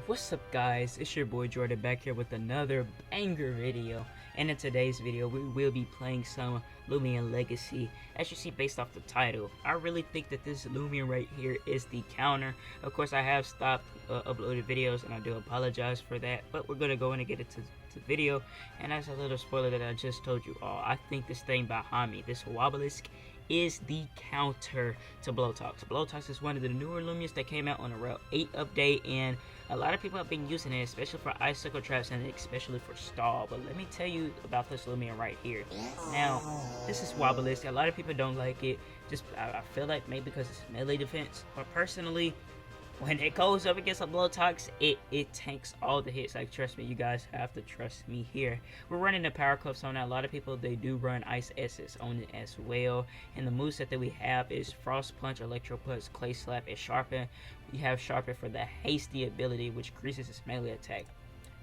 What's up guys, it's your boy Jordan back here with another banger video, and in today's video we will be playing some Loomian Legacy. As you see based off the title, I really think that this Loomian right here is the counter. Of course I have stopped uploading videos and I do apologize for that, but we're gonna go in and get into the video. And as a little spoiler that I just told you all, I think this thing behind me, this Wabalisc, is the counter to Blowtox. Blowtox is one of the newer Loomians that came out on a Rel 8 update, and a lot of people have been using it, especially for icicle traps and especially for stall. But let me tell you about this Loomian right here. Now, this is Wabalisc. A lot of people don't like it. I feel like maybe because it's melee defense. But personally, when it goes up against a Blowtox, it tanks all the hits. Like, trust me, you guys have to trust me here. We're running the power cups on that. A lot of people, they do run Ice S's on it as well. And the moveset that we have is Frost Punch, Electro Punch, Clay Slap, and Sharpen. We have Sharpen for the hasty ability, which increases its melee attack.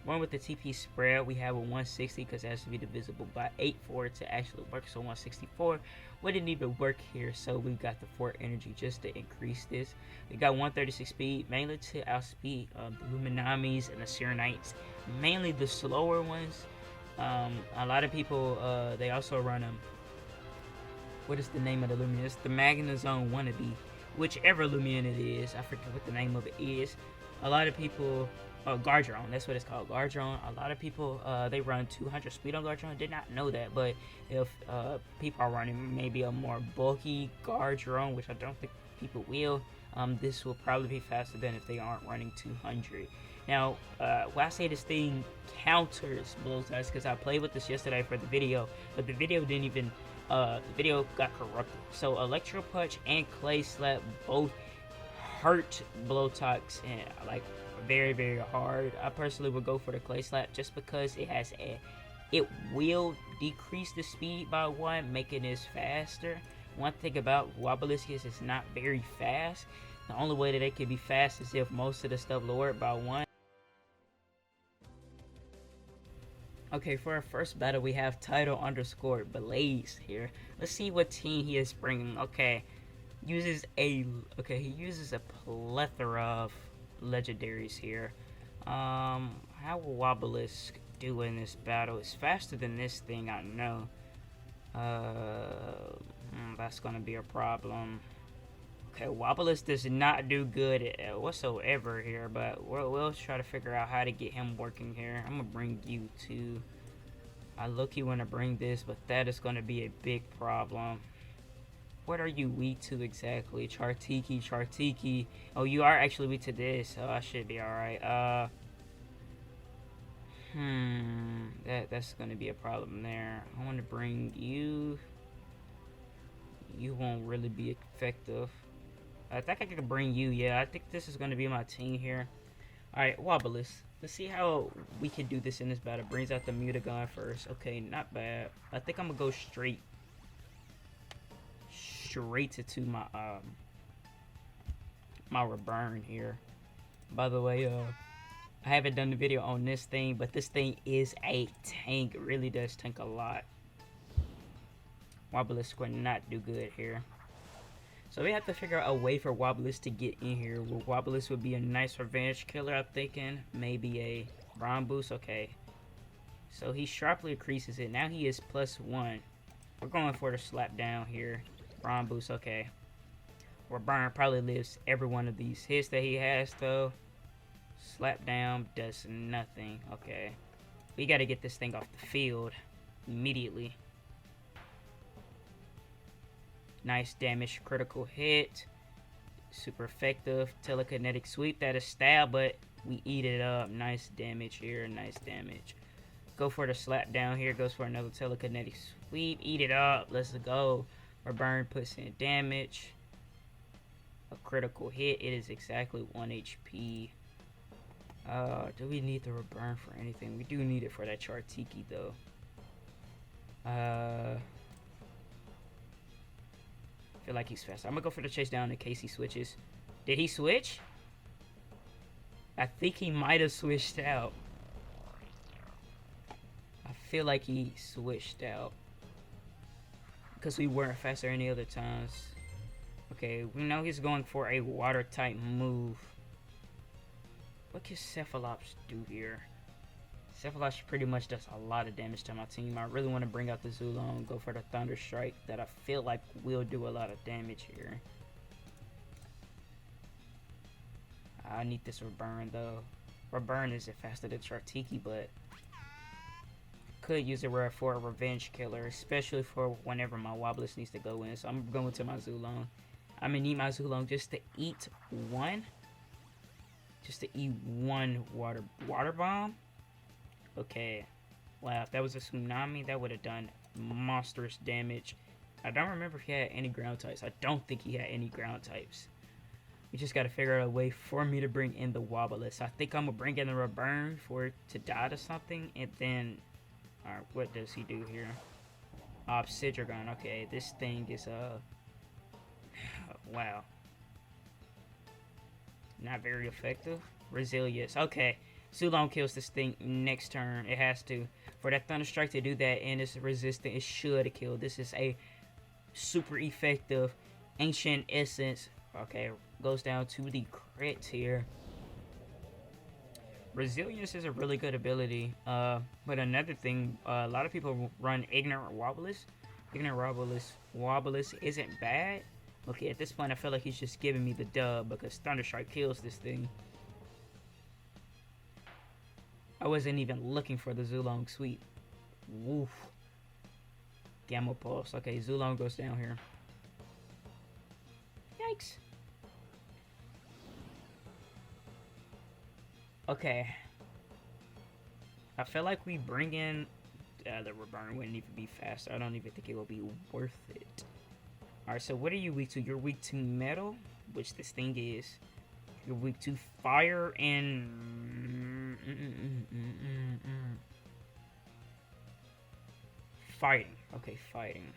One with the TP spread, we have a 160 because it has to be divisible by 8 for it to actually work. So 164 wouldn't even work here. So we've got the 4 energy just to increase this. We got 136 speed, mainly to outspeed the Luminamis and the Sirenites, mainly the slower ones. A lot of people, they also run them. What is the name of the Lumian? It's the Magnezone wannabe. Whichever Lumian it is, I forget what the name of it is. A lot of people, Guardron, that's what it's called, Guardron. A lot of people, they run 200 speed on Guardron. Did not know that, but if people are running maybe a more bulky Guardron, which I don't think people will, this will probably be faster than if they aren't running 200. Now, why I say this thing counters Blowtox, because I played with this yesterday for the video, but the video didn't even, the video got corrupted. So Electro Punch and Clay Slap both hurt Blowtox and like very, very hard. I personally would go for the Clay Slap just because it will decrease the speed by 1, making this faster. One thing about Wabalisc is it's not very fast. The only way that it can be fast is if most of the stuff lowered by 1. Okay, for our first battle we have title_Blaze here. Let's see what team he is bringing. Okay, he uses a plethora of legendaries here. How will Wabalisc do in this battle? It's faster than this thing, I know. That's gonna be a problem. Okay, Wabalisc does not do good whatsoever here, but we'll try to figure out how to get him working here. I'm gonna bring you two. I low-key want to bring this, but that is gonna be a big problem. What are you weak to exactly? Chartiki. Oh, you are actually weak to this, so I should be alright. That's gonna be a problem there. I want to bring you. You won't really be effective. I think I can bring you. Yeah, I think this is gonna be my team here. Alright, Wabalisc. Let's see how we can do this in this battle. Brings out the Mutagon first. Okay, not bad. I think I'm gonna go straight to my my reburn here. By the way, I haven't done the video on this thing, but this thing is a tank. It really does tank a lot. Wabalisc will not do good here. So we have to figure out a way for Wabalisc to get in here. Wabalisc would be a nice revenge killer, I'm thinking. Maybe a Brawn boost. Okay. So he sharply increases it. Now he is +1. We're going for the slap down here. Brawn boost, okay. Reburn probably lives every one of these hits that he has, though. Slap down does nothing. Okay. We got to get this thing off the field immediately. Nice damage, critical hit. Super effective. Telekinetic sweep. That is stab, but we eat it up. Nice damage here. Nice damage. Go for the slap down here. Goes for another telekinetic sweep. Eat it up. Let's go. Reburn puts in damage. A critical hit. It is exactly 1 HP. Do we need the reburn for anything? We do need it for that Chartiki though. I feel like he's fast. I'm gonna go for the chase down in case he switches. Did he switch? I think he might have switched out. I feel like he switched out because we weren't faster any other times. Okay, we know he's going for a water type move. What can Cephalops do here? Cephalops pretty much does a lot of damage to my team. I really want to bring out the Zulong, go for the Thunder Strike that I feel like will do a lot of damage here. I need this Reburn though. Reburn isn't faster than Chartiki, but could use it for a revenge killer, especially for whenever my Wabalisc needs to go in. So I'm going to my Zulong. I'm gonna need my Zulong just to eat one. Just to eat one water bomb. Okay. Wow, if that was a tsunami, that would have done monstrous damage. I don't remember if he had any ground types. I don't think he had any ground types. We just gotta figure out a way for me to bring in the Wabalisc. I think I'm gonna bring in the Reburn for it to die to something, and then... Alright, what does he do here? Obsidian. Okay, this thing is, wow. Not very effective. Resilience. Okay. Zulong kills this thing next turn. It has to. For that Thunder Strike to do that and it's resistant, it should kill. This is a super effective Ancient Essence. Okay, goes down to the crit here. Resilience is a really good ability. But another thing, a lot of people run Ignorant Wabalisc. Ignorant Wabalisc isn't bad. Okay, at this point, I feel like he's just giving me the dub because Thunder Strike kills this thing. I wasn't even looking for the Zulong Sweep. Woof. Gamma Pulse. Okay, Zulong goes down here. Yikes. Okay. I feel like we bring in... the Reburn wouldn't even be faster. I don't even think it will be worth it. Alright, so what are you weak to? You're weak to metal, which this thing is. You're weak to fire and... Fighting. Okay, fighting.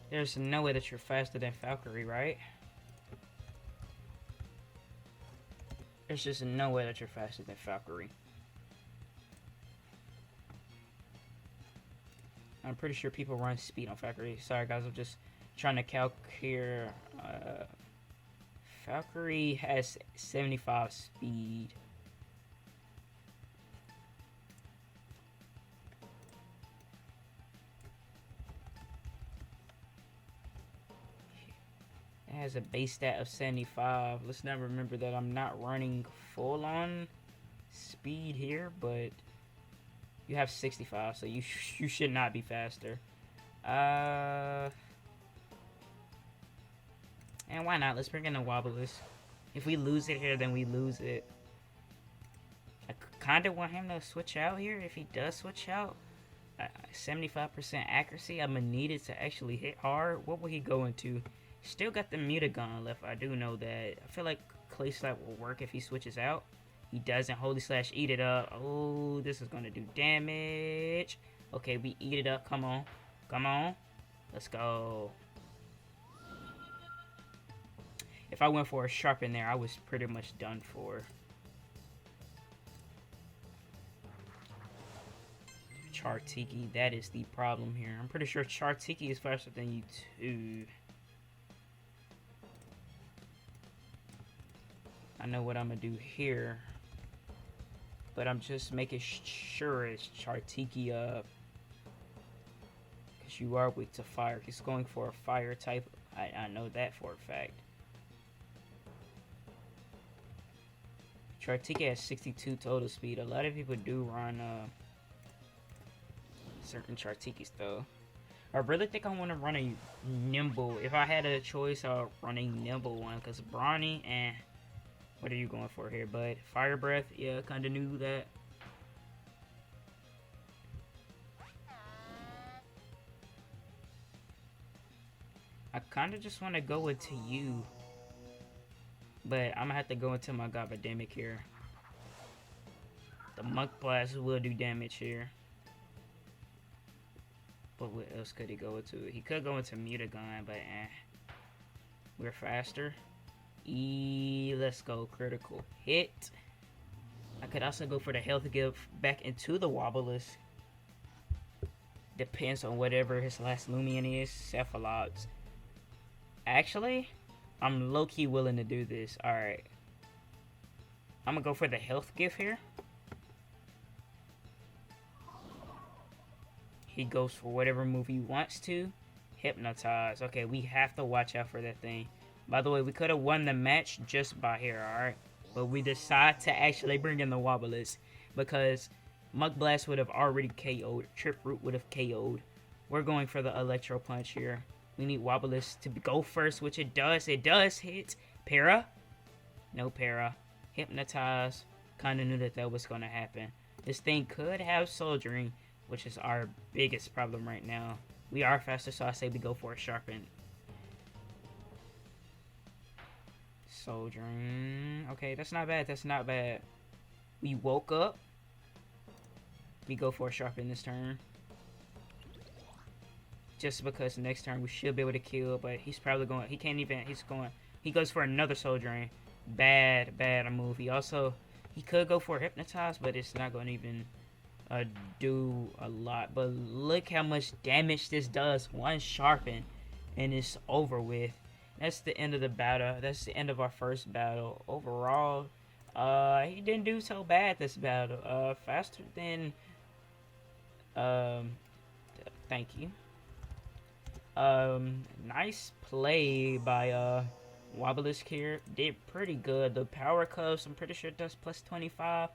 There's no way that you're faster than Valkyrie, right? There's just no way that you're faster than Valkyrie. I'm pretty sure people run speed on Valkyrie. Sorry guys, I'm just trying to calc here. Valkyrie has 75 speed. It has a base stat of 75. Let's not remember that I'm not running full on speed here, but you have 65, so you should not be faster. And why not? Let's bring in the Wabalisc. If we lose it here, then we lose it. I kind of want him to switch out here. If he does switch out, 75% accuracy, I'm going to need it to actually hit hard. What will he go into? Still got the Mutagon left. I do know that. I feel like Clay Slap will work if he switches out. He doesn't. Holy Slash, eat it up. Oh, this is going to do damage. Okay, we eat it up. Come on. Come on. Let's go. If I went for a sharpen there, I was pretty much done for. Chartiki, that is the problem here. I'm pretty sure Chartiki is faster than you too. I know what I'm gonna do here, but I'm just making sure it's Chartiki up, because you are weak to fire. He's going for a fire type. I know that for a fact. Chartiki has 62 total speed. A lot of people do run certain Chartikis though. I really think I want to run a nimble. If I had a choice, I'll run a nimble one, because Brawny, what are you going for here, bud? Fire Breath? Yeah, kind of knew that. I kind of just want to go into you. But I'm going to have to go into my Gabademic here. The Monk Blast will do damage here. But what else could he go into? He could go into Mutagon, but we're faster. Let's go. Critical hit. I could also go for the health give back into the Wabalisc. Depends on whatever his last Loomian is. Cephalops. Actually, I'm low-key willing to do this. Alright. I'm gonna go for the health gift here. He goes for whatever move he wants to. Hypnotize. Okay, we have to watch out for that thing. By the way, we could have won the match just by here, alright? But we decide to actually bring in the Wabalisc because Mug Blast would have already KO'd. Trip Root would have KO'd. We're going for the Electro Punch here. We need Wabalisc to go first, which it does. It does hit. Para? No para. Hypnotize. Kinda knew that was gonna happen. This thing could have Soldiering, which is our biggest problem right now. We are faster, so I say we go for a Sharpen. Soldiering. Okay, that's not bad. That's not bad. We woke up. We go for a Sharpen this turn. Just because next turn we should be able to kill, but he's probably going. He can't even. He's going. He goes for another Soldiering. Bad move. He could go for a Hypnotize, but it's not going to even do a lot. But look how much damage this does. One Sharpen, and it's over with. That's the end of the battle. That's the end of our first battle. Overall, he didn't do so bad this battle. Faster than. Thank you. Nice play by Wabalisc here. Did pretty good. The power cuffs, I'm pretty sure it does plus 25.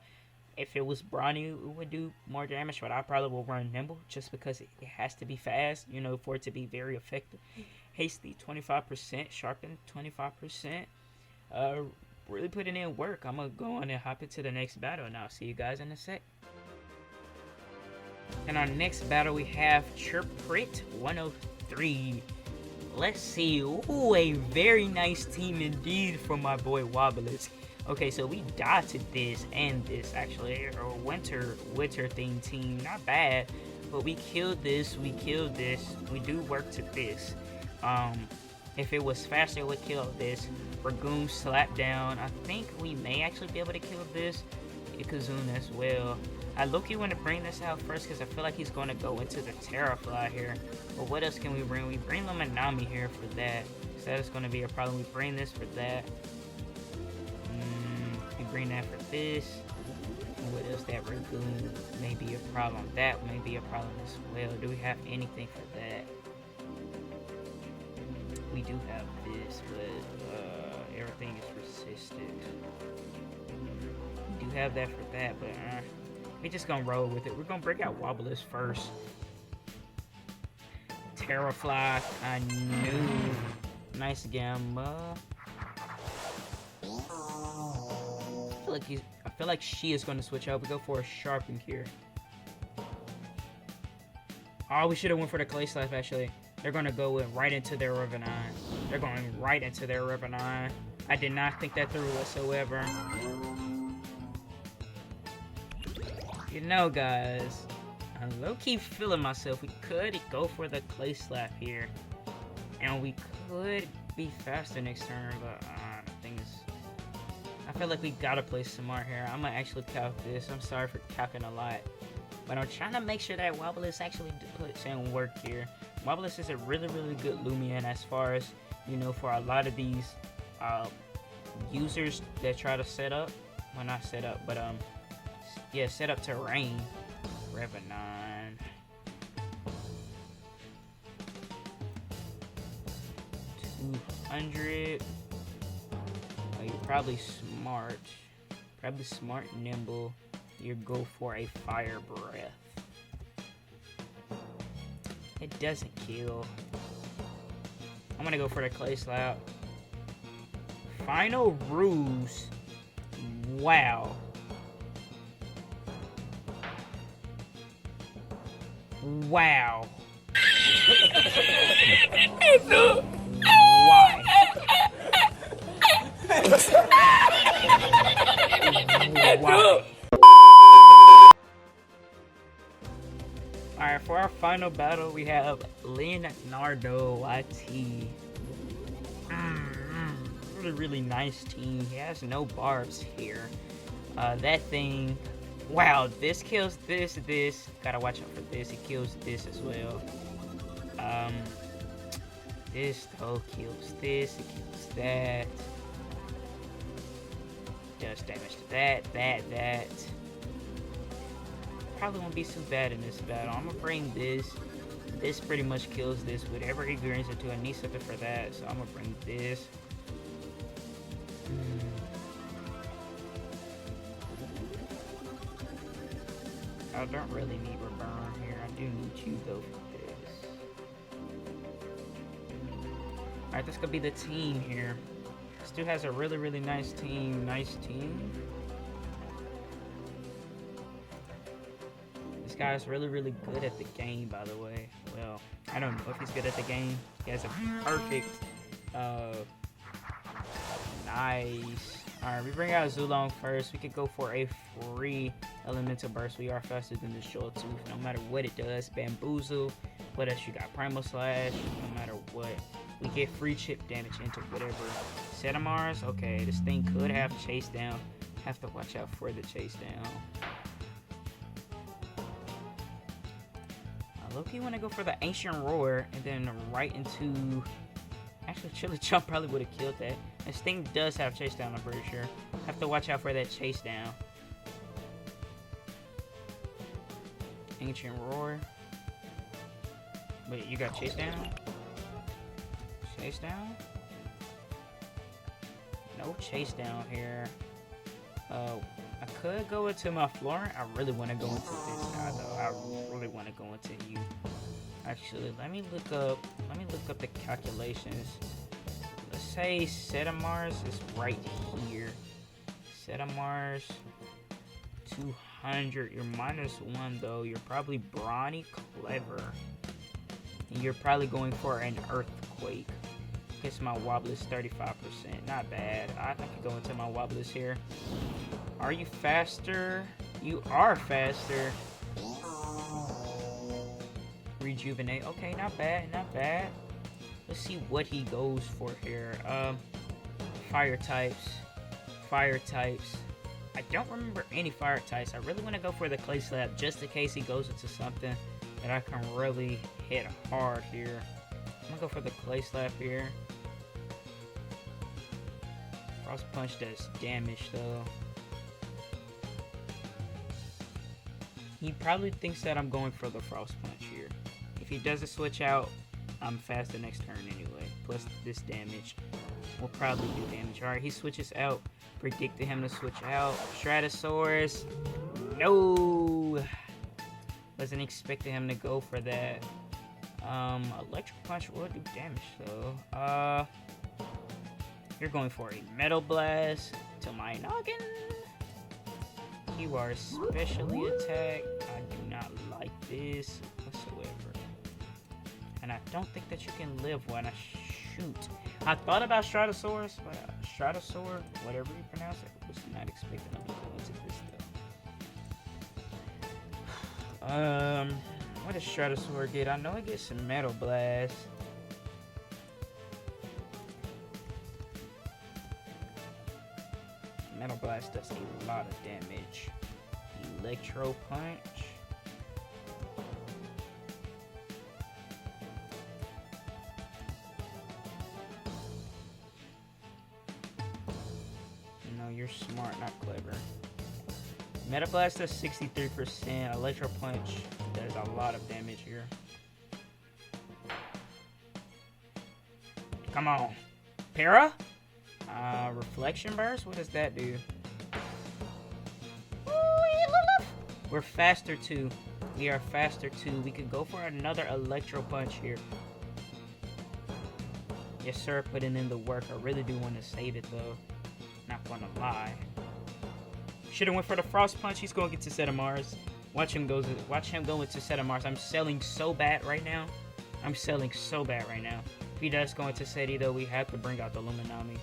If it was Brawny, it would do more damage, but I probably will run Nimble just because it has to be fast, you know, for it to be very effective. Hasty 25%, Sharpen 25%. Really putting in work. I'm gonna go on and hop into the next battle, and I'll see you guys in a sec. In our next battle, we have Chirprit 103. Let's see. Ooh, a very nice team indeed from my boy Wabalisc. Okay, so we dodged this and this actually. A winter themed team. Not bad. But we killed this. We killed this. We do work to this. If it was faster, it would kill this. Ragoon slap down. I think we may actually be able to kill this. Ikazoon as well. I low-key want to bring this out first because I feel like he's going to go into the Terrafly here. But what else can we bring? We bring Luminami here for that. So that is going to be a problem. We bring this for that. We bring that for this. And what else? That Ragoon may be a problem. That may be a problem as well. Do we have anything for that? We do have this, but everything is resistant. We do have that for that, but we're just gonna roll with it. We're gonna break out Wabalisc first. Terrafly, I knew. Nice Gamma. I feel like she is gonna switch out. We go for a Sharpen here. Oh, we should have went for the Clay Slap actually. They're gonna go right into their Revenant. They're going right into their Revenant. I did not think that through whatsoever. You know, guys, I'm low-key feeling myself. We could go for the Clay Slap here. And we could be faster next turn, but I feel like we gotta play smart here. I'm gonna actually calc this. I'm sorry for calcing a lot. But I'm trying to make sure that Wabalisc actually puts in work here. Wabalisc is a really good Loomian as far as, you know, for a lot of these users that try to set up. Well, not set up, but yeah, set up terrain. Revenant. 200. Oh, you're probably smart. Probably smart, nimble. You go for a Fire Breath. It doesn't kill. I'm gonna go for the Clay Slap. Final Ruse. Wow. Wow. Why? Why? Alright, for our final battle, we have Leonardo YT. Really nice team. He has no barbs here. That thing, wow, this kills this. Gotta watch out for this. It kills this as well. This though kills this, it kills that. Does damage to that. Probably won't be too bad in this battle. I'm gonna bring this. This pretty much kills this. Whatever he brings into, I need something for that. So I'm gonna bring this. I don't really need Reburn here. I do need you though for this. Alright, this could be the team here. This dude has a really nice team. Nice team. This guy's really good at the game, by the way. Well, I don't know if he's good at the game. He has a perfect, nice. Alright, we bring out Zulong first. We could go for a free elemental burst. We are faster than the Short Tooth, no matter what it does. Bamboozle. What else you got? Primal Slash. No matter what. We get free chip damage into whatever. Setamars. Okay, this thing could have Chase Down. Have to watch out for the Chase Down. Loki want to go for the Ancient Roar and then right into... Actually, Chili Jump probably would have killed that. This thing does have Chase Down, I'm pretty sure. Have to watch out for that Chase Down. Ancient Roar. Wait, you got Chase Down? Chase Down? No Chase Down here. I could go into my Florent. I really want to go into this guy though. I really want to go into you. Actually, let me look up the calculations. Let's say Setamars is right here. Setamars 200. You're -1 though. You're probably brawny, clever. And you're probably going for an earthquake. Guess my Wabalisc 35%. Not bad. I could go into my Wabalisc here. Are you faster? You are faster. Rejuvenate. Okay, not bad, not bad. Let's see what he goes for here. Fire types. Fire types. I don't remember any fire types. I really want to go for the Clay Slap just in case he goes into something that I can really hit hard here. I'm gonna go for the Clay Slap here. Frost Punch does damage though. He probably thinks that I'm going for the Frost Punch here. If he doesn't switch out, I'm fast the next turn anyway. Plus this damage will probably do damage. Alright, he switches out. Predicted him to switch out. Stratosaurus. No! Wasn't expecting him to go for that. Electric Punch will do damage though. You're going for a Metal Blast to my noggin. You are specially attacked. I do not like this whatsoever. And I don't think that you can live when I shoot. I thought about Stratosaurus, but Stratosaur, whatever you pronounce it, was not expecting him to go into this though. What does Stratosaur get? I know it gets some Metal Blast. Metal Blast does a lot of damage. Electro Punch. No, you're smart, not clever. Metal Blast does 63%. Electro Punch does a lot of damage here. Come on. Para? Reflection Burst? What does that do? We're faster too. We are faster too. We could go for another Electro Punch here. Yes, sir. Putting in the work. I really do want to save it though. Not gonna lie. Should have went for the Frost Punch. He's going to get to Setamars. Watch him go into Setamars. I'm selling so bad right now. I'm selling so bad right now. If he does go into Seti though, we have to bring out the Luminami.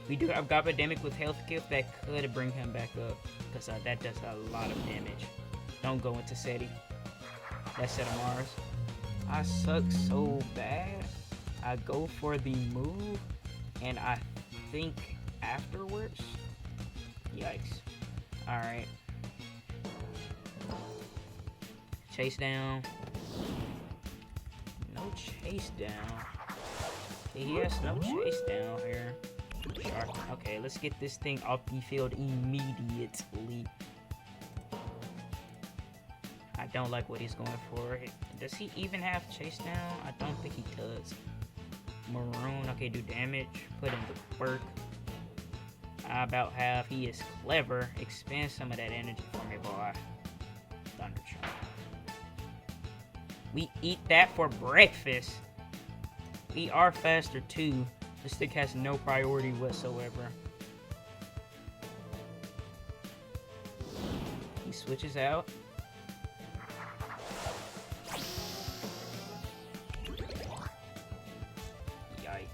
We do have Gobademic with Health Gift that could bring him back up. Because that does a lot of damage. Don't go into Seti. That's Setamars. I suck so bad. I go for the move. And I think afterwards. Yikes. Alright. Chase down. No chase down. He has no chase down here. Sharpen. Okay, let's get this thing off the field immediately. I don't like what he's going for. Does he even have chase down? I don't think he does. Maroon. Okay, do damage. Put him to work. I about have. He is clever. Expand some of that energy for me, boy. Thunder Charm. We eat that for breakfast. We are faster too. The stick has no priority whatsoever. He switches out. Yikes.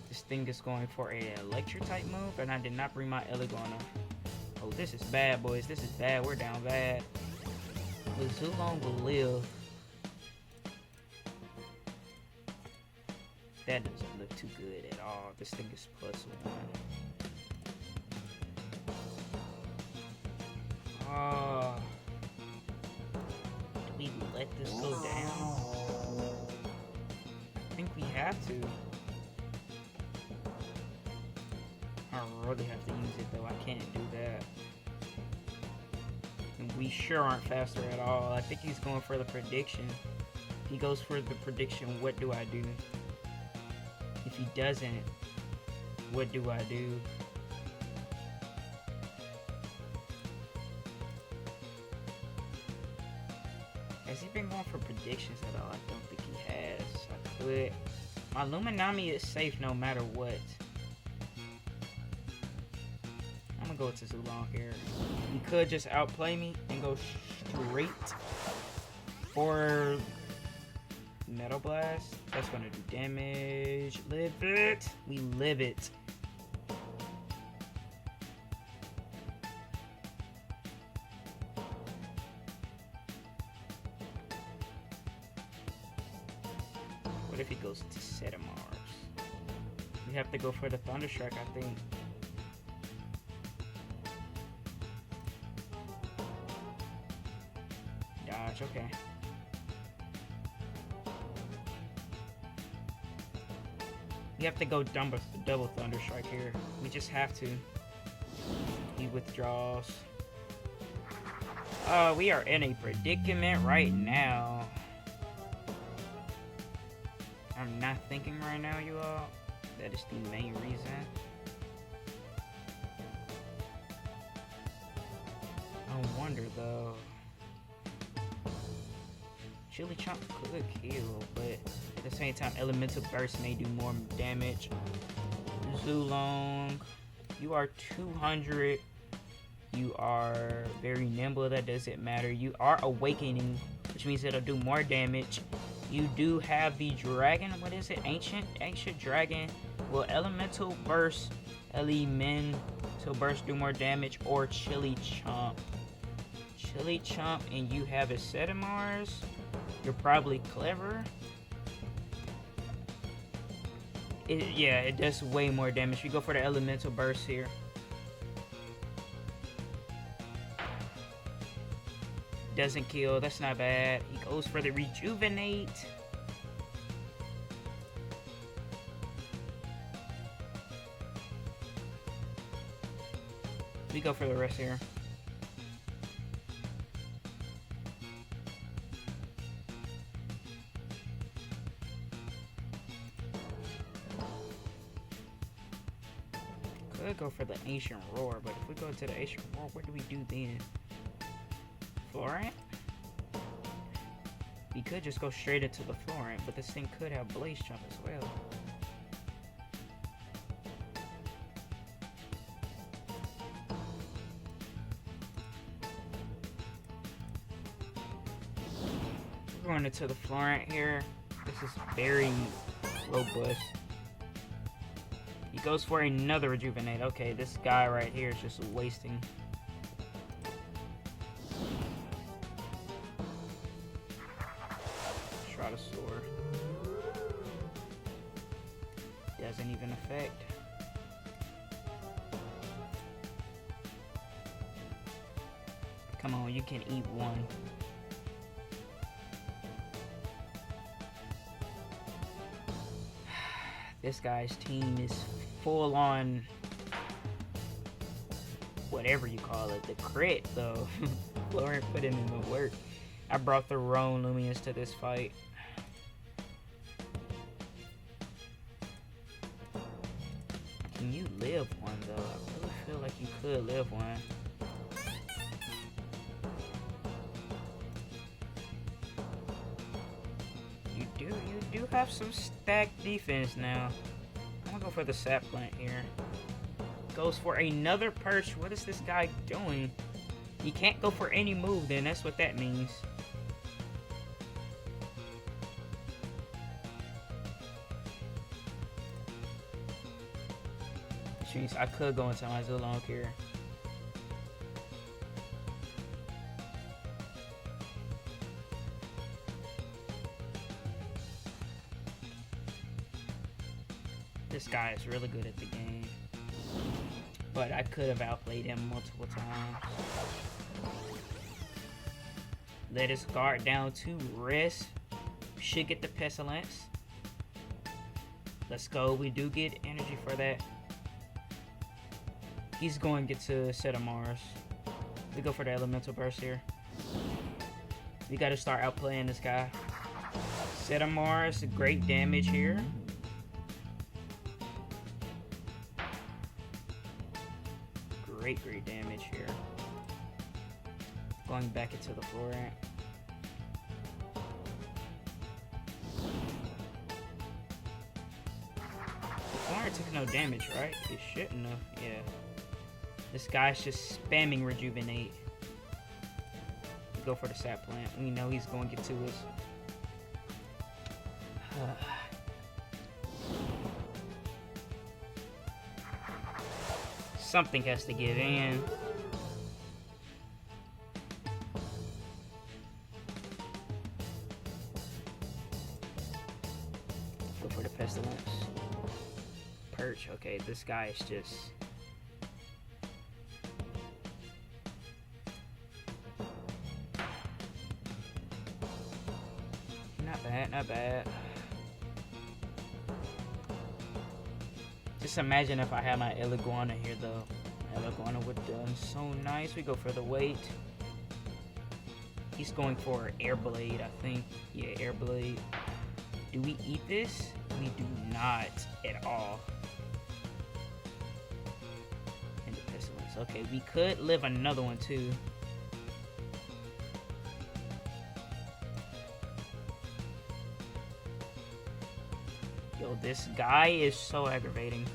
This thing is going for a electric type move, and I did not bring my Elegona. Oh, this is bad, boys. This is bad. We're down bad. But Zulong will live. That doesn't look too good at all. This thing is +1. Oh. Do we let this go down? I think we have to. I really have to use it though. I can't do that. And we sure aren't faster at all. I think he's going for the prediction. If he goes for the prediction, what do I do? If he doesn't, what do I do? Has he been going for predictions at all? I don't think he has. I could. My Luminami is safe no matter what. I'm gonna go to Zulong here. He could just outplay me and go straight for Metal Blast. That's gonna do damage. Live it. We live it. What if he goes to Sedimars? We have to go for the Thunderstruck, I think. Dodge, okay. We have to go double Thunderstrike here. We just have to. He withdraws. We are in a predicament right now. I'm not thinking right now, you all. That is the main reason. I wonder though. Chili Chomp could kill, but at the same time, Elemental Burst may do more damage. Zulong, you are 200. You are very nimble. That doesn't matter. You are Awakening, which means it'll do more damage. You do have the dragon. What is it? Ancient dragon. Will Elemental Burst do more damage, or Chili Chomp? Chili Chomp, and you have a Sedimars. You're probably clever. Yeah, it does way more damage. We go for the Elemental Burst here. Doesn't kill. That's not bad. He goes for the Rejuvenate. We go for the rest here. Could go for the Ancient Roar, but if we go to the Ancient Roar, what do we do then? Florent? We could just go straight into the Florent, but this thing could have Blaze Jump as well. We're going into the Florent here. This is very robust. He goes for another Rejuvenate. Okay, this guy right here is just wasting. Sword. Doesn't even affect. Come on, you can eat one. This guy's team is full on whatever you call it, the crit though. Florent putting in the work. I brought the wrong Loomians to this fight. Can you live one though? I really feel like you could live one. You do have some stacked defense now. I'm gonna go for the sap plant here. Goes for another perch. What is this guy doing? He can't go for any move then, that's what that means. Which means I could go into my Zilong here. This guy is really good at the game. But I could have outplayed him multiple times. Let his guard down to rest. Should get the pestilence. Let's go. We do get energy for that. He's going to get to set of Mars. We go for the elemental burst here. We got to start outplaying this guy. Set of Mars, great damage here. Great damage here. Going back into the Florent. The Florent took no damage, right? It shouldn't have. Yeah. This guy's just spamming rejuvenate. Go for the sap plant. We know he's going to get to us. Something has to give in. Go for the pestilence. Perch. Okay, this guy is just... Not bad, not bad. Just imagine if I had my Eliguana here though. Eliguana would have done so nice. We go for the weight. He's going for Air Blade, I think. Yeah, Air Blade. Do we eat this? We do not at all. And the pestilence. Okay, we could live another one too. Yo, this guy is so aggravating.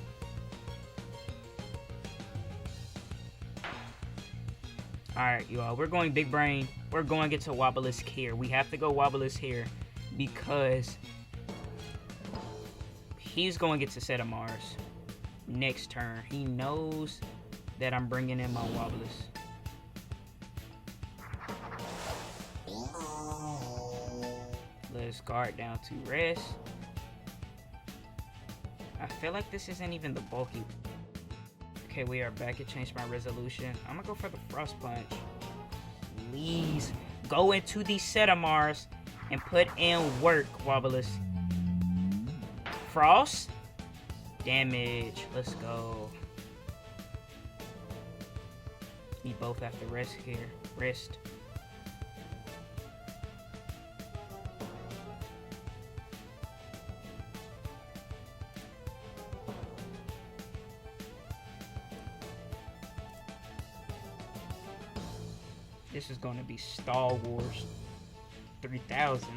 Alright, y'all. We're going big brain. We're going to get to Wabalisc here. We have to go Wabalisc here because he's going to get to set of Mars next turn. He knows that I'm bringing in my Wabalisc. Let his guard down to rest. I feel like this isn't even the bulky. Okay, we are back. It changed my resolution. I'm gonna go for the Frost Punch. Please go into the set of Mars and put in work, Wabalisc. Frost damage. Let's go. We both have to rest here. Rest. This is going to be Star Wars 3000.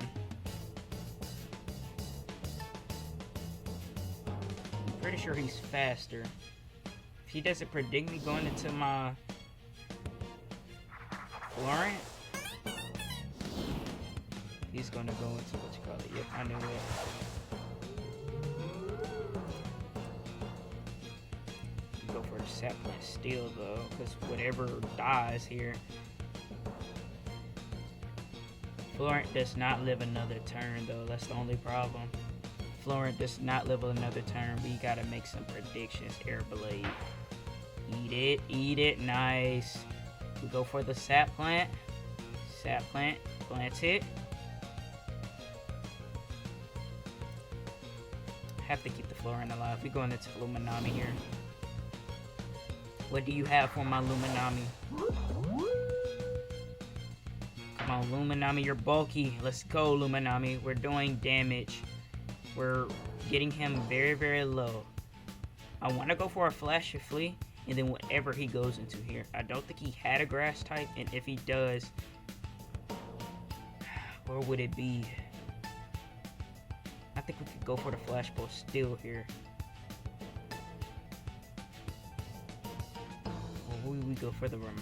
I'm pretty sure he's faster. If he doesn't predict me going into my Florent, he's going to go into what you call it. Yep, I knew it. Go for the sap plant steal though, because whatever dies here. Florent does not live another turn though, that's the only problem. Florent does not live another turn. We gotta make some predictions. Air Blade. Eat it, nice. We go for the sap plant. Sap plant. Plant it. Have to keep the Florian alive. We're going into Luminami here. What do you have for my Luminami? Come on, Luminami, you're bulky. Let's go, Luminami. We're doing damage. We're getting him very, very low. I want to go for a Flash of Flea, and then whatever he goes into here. I don't think he had a grass type, and if he does, where would it be? I think we could go for the Flash Ball still here. Or we go for the Maroon.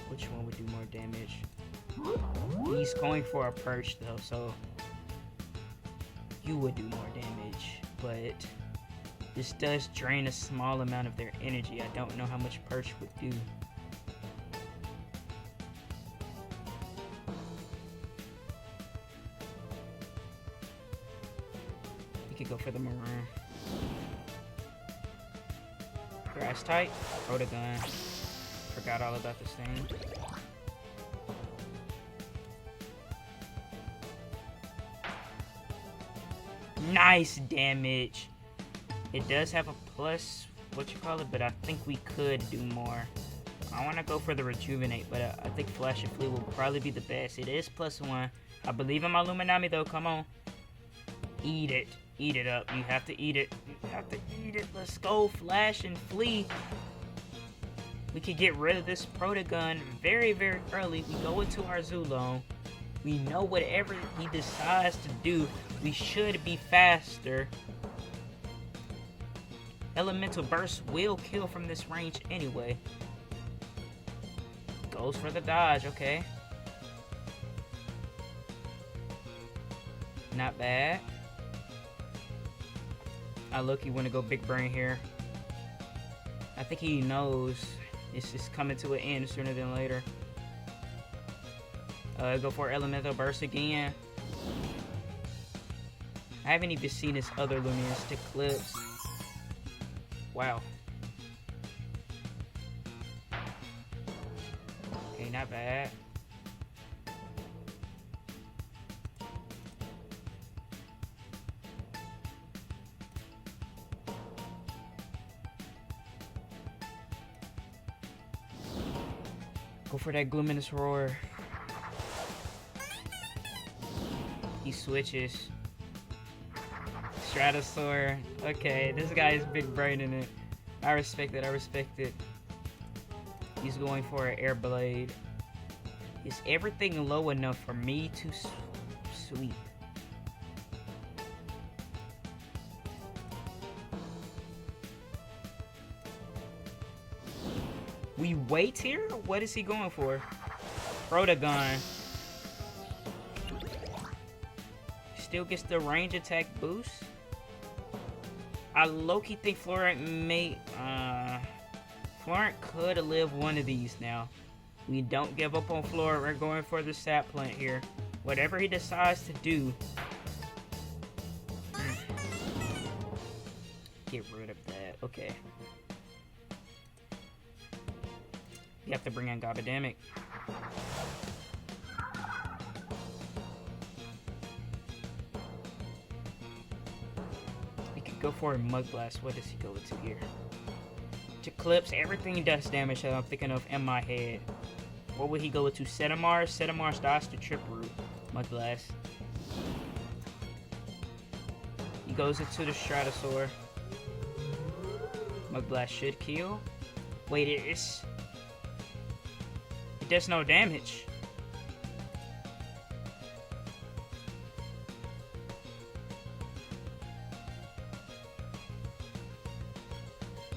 Which one would do more damage? He's going for a Perch though, so you would do more damage. But this does drain a small amount of their energy. I don't know how much Perch would do. Could go for the Maroon. Grass type, Protogun. Forgot all about this thing. Nice damage. It does have a plus, what you call it, but I think we could do more. I want to go for the Rejuvenate, but I think Flash of Flea will probably be the best. It is +1. I believe in my Luminami though. Come on. Eat it. Eat it up. You have to eat it. You have to eat it. Let's go, Flash and Flea. We could get rid of this Protogun very, very early. We go into our Zulone. We know whatever he decides to do, we should be faster. Elemental Burst will kill from this range anyway. Goes for the dodge, okay. Not bad. I low-key want to go big brain here. I think he knows it's just coming to an end sooner than later. Go for Elemental Burst again. I haven't even seen his other Loomian stick clips. Wow. Okay, not bad. Go for that Gluminous Roar. He switches. Stratosaur. Okay, this guy is big braining it. I respect it, I respect it. He's going for an Air Blade. Is everything low enough for me to sweep? We wait here? What is he going for? Protogun. Still gets the range attack boost. I low-key think Florent may... Florent could live one of these now. We don't give up on Florent. We're going for the sap plant here. Whatever he decides to do. Get rid of that. Okay. You have to bring in Gobademic. We could go for a Mud Blast. What does he go into here? To Clips. Everything does damage that I'm thinking of in my head. What would he go into? Setamars? Setamars dies to Trip Root. Mud Blast. He goes into the Stratosaur. Mud Blast should kill. Wait, it does no damage.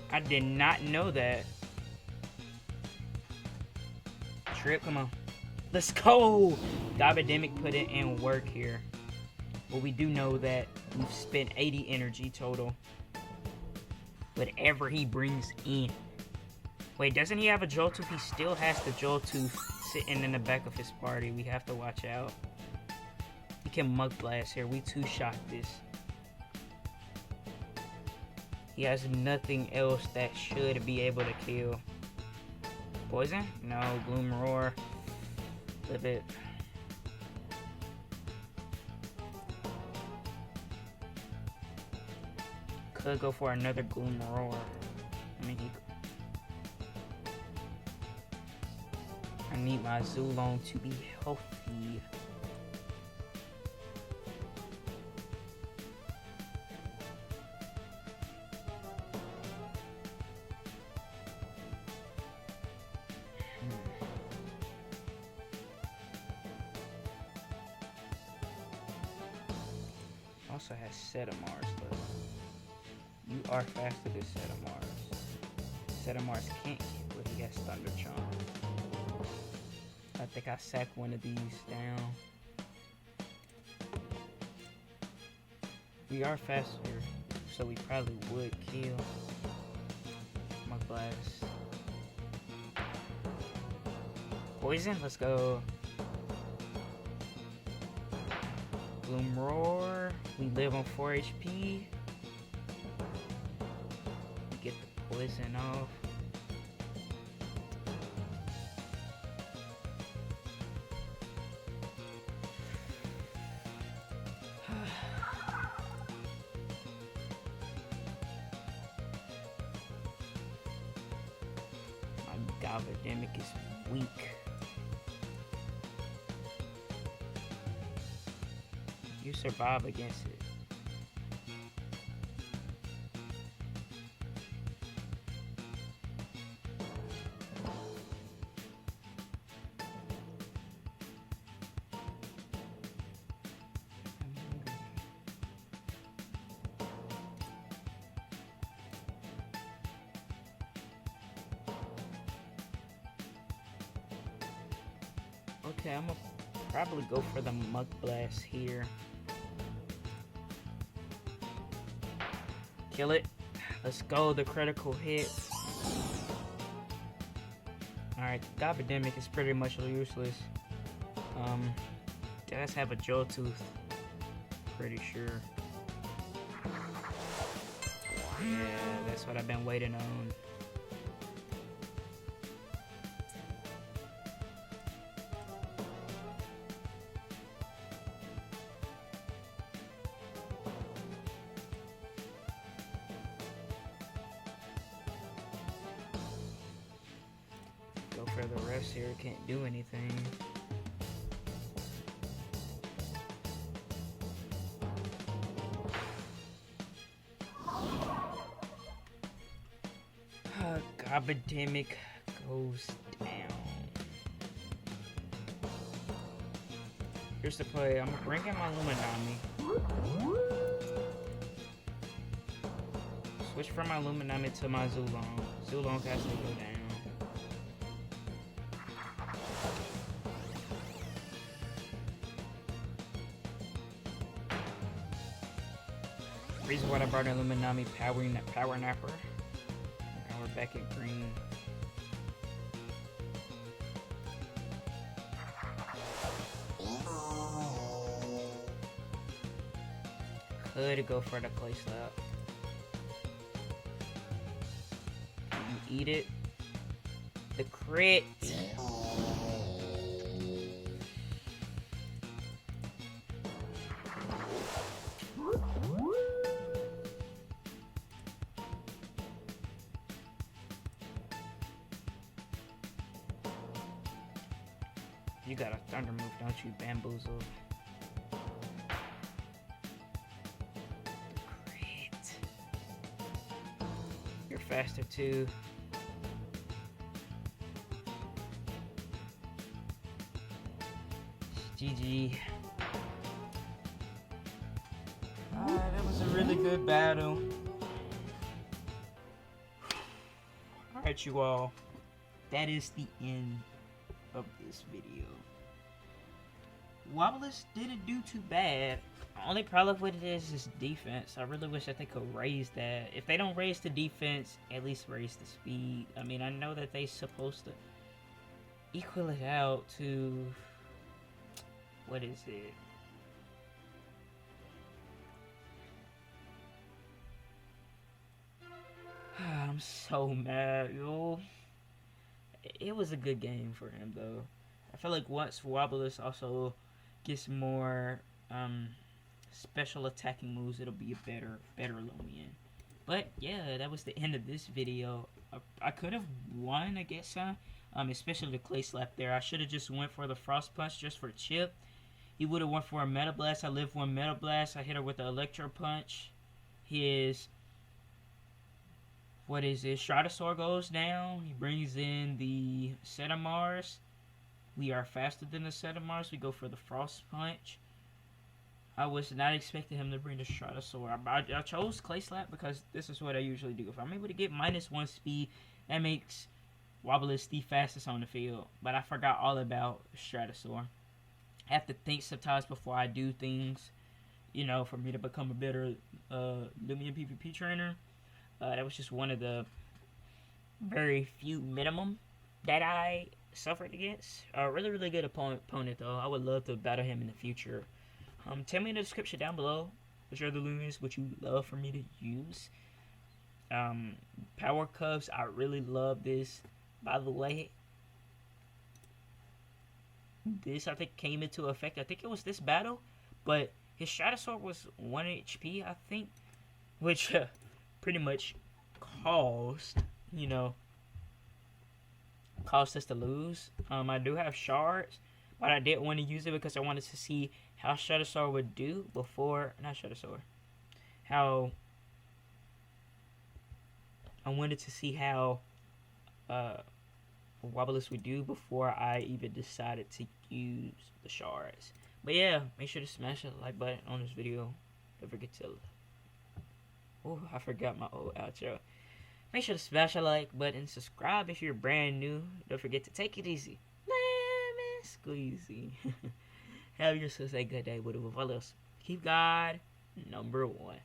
I did not know that. Trip, come on. Let's go! Gobademic put it in work here. But we do know that we've spent 80 energy total. Whatever he brings in. Wait, doesn't he have a Joltooth? He still has the Joltooth sitting in the back of his party. We have to watch out. He can Mud Blast here. We two-shot this. He has nothing else that should be able to kill. Poison? No. Gloom Roar. Live it. Could go for another Gloom Roar. I mean, I need my Zulong to be healthy. Also has Setamars though. You are faster than Setamars. Setamars can't get what he has Thunder Charm. I think I sacked one of these down. We are faster, so we probably would kill. My glass. Poison, let's go. Gloom Roar. We live on 4 HP. Get the poison off. My Wabalisc is weak. You survive against it. Okay, I'm gonna probably go for the Mug Blast here. Kill it. Let's go, the critical hit. Alright, Wabalisc is pretty much useless. Does have a Jaw Tooth. Pretty sure. Yeah, that's what I've been waiting on. Go for the rest here, can't do anything. Wabalisc goes down. Here's the play. I'm gonna bring in my Loomian. Switch from my Loomian to my Zulong. Zulong has to go down. Reason why I brought in Loomian Power Napper. Now we're back at green. Could go for the Clay Slap. You eat it. The crit. You got a thunder move, don't you, Bamboozle? Crit. You're faster too. GG. That was a really good battle. Alright, you all. That is the end of this video. Wabalisc didn't do too bad. Only problem with it is defense. I really wish that they could raise that. If they don't raise the defense, at least raise the speed. I mean, I know that they're supposed to equal it out to... What is it? I'm so mad, yo. It was a good game for him, though. I feel like once Wabalisc also gets more special attacking moves, it'll be a better Loomian. But yeah, that was the end of this video. I could have won, I guess, especially the clay slap there. I should have just went for the frost punch just for Chip. He would have went for a Meta Blast. I lived one Meta Blast. I hit her with the Electro Punch. His, what is it? Stratosaur goes down. He brings in the Setamars. We are faster than the Setamars. We go for the Frost Punch. I was not expecting him to bring the Stratosaur. I chose Clay Slap because this is what I usually do. If I'm able to get -1 speed, that makes Wabalisc the fastest on the field. But I forgot all about Stratosaur. I have to think sometimes before I do things, you know, for me to become a better Loomian PvP trainer. That was just one of the very few minimum that I suffered against. A really good opponent though. I would love to battle him in the future. Tell me in the description down below which other Loomians would you love for me to use. Power Cups, I really love this. By the way, this I think came into effect. I think it was this battle, but his Stratosaur was 1 HP, I think, which pretty much caused, you know, caused us to lose. I do have shards, but I didn't want to use it because I wanted to see how Stratosaur would do before, not Stratosaur, how I wanted to see how Wabalisc would do before I even decided to use the shards. But yeah, make sure to smash that like button on this video. Don't forget to, oh, I forgot my old outro. Make sure to smash that like button, subscribe if you're brand new. Don't forget to take it easy. Lemon squeezy. Have yourself a good day with Wabalisc. Keep God #1.